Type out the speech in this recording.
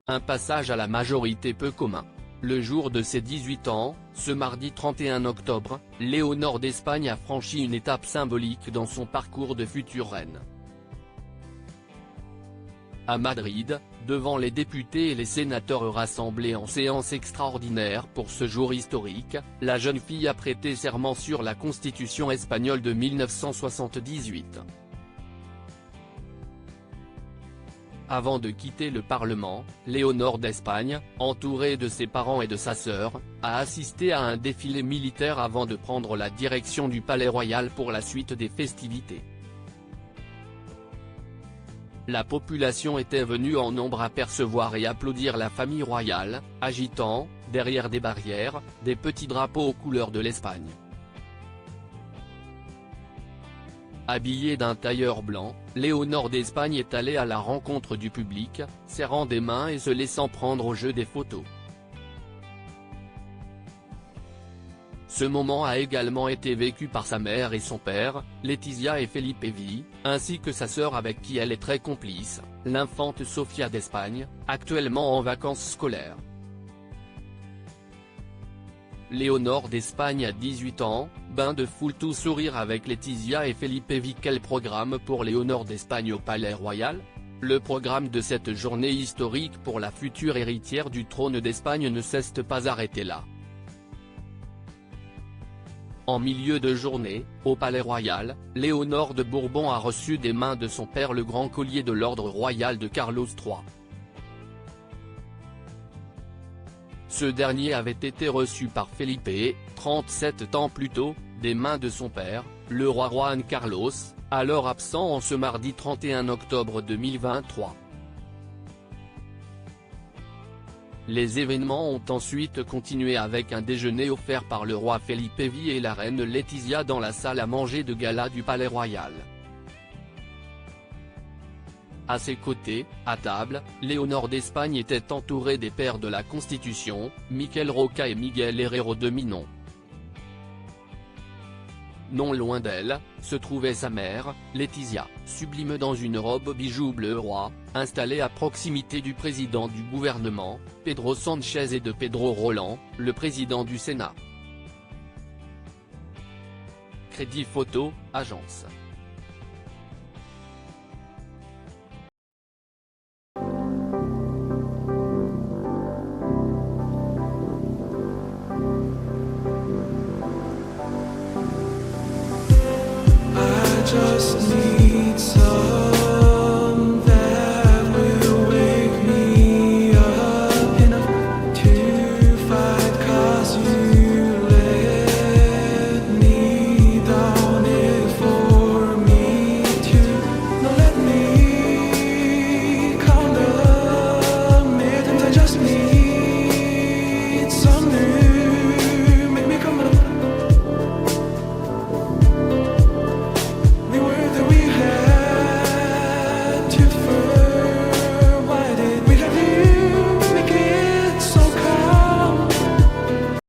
un passage à la majorité peu commun. Le jour de ses 18 ans, ce mardi 31 octobre, Léonore d'Espagne a franchi une étape symbolique dans son parcours de future reine. À Madrid, devant les députés et les sénateurs rassemblés en séance extraordinaire pour ce jour historique, la jeune fille a prêté serment sur la Constitution espagnole de 1978. Avant de quitter le Parlement, Léonore d'Espagne, entourée de ses parents et de sa sœur, a assisté à un défilé militaire avant de prendre la direction du Palais Royal pour la suite des festivités. La population était venue en nombre apercevoir et applaudir la famille royale, agitant, derrière des barrières, des petits drapeaux aux couleurs de l'Espagne. Habillée d'un tailleur blanc, Léonore d'Espagne est allée à la rencontre du public, serrant des mains et se laissant prendre au jeu des photos. Ce moment a également été vécu par sa mère et son père, Letizia et Felipe V, ainsi que sa sœur avec qui elle est très complice, l'infante Sofia d'Espagne, actuellement en vacances scolaires. Léonore d'Espagne a 18 ans, bain de foule tout sourire avec Letizia et Felipe V. Quel programme pour Léonore d'Espagne au Palais Royal? Le programme de cette journée historique pour la future héritière du trône d'Espagne ne s'est pas arrêté là. En milieu de journée, au Palais Royal, Léonore de Bourbon a reçu des mains de son père le grand collier de l'ordre royal de Carlos III. Ce dernier avait été reçu par Felipe, 37 ans plus tôt, des mains de son père, le roi Juan Carlos, alors absent en ce mardi 31 octobre 2023. Les événements ont ensuite continué avec un déjeuner offert par le roi Felipe V et la reine Letizia dans la salle à manger de gala du Palais Royal. À ses côtés, à table, Léonore d'Espagne était entourée des pères de la Constitution, Miquel Roca et Miguel Herrero de Minon. Non loin d'elle, se trouvait sa mère, Letizia, sublime dans une robe bijoux bleu roi, installée à proximité du président du gouvernement, Pedro Sánchez et de Pedro Roland, le président du Sénat. Crédit photo, agence. Just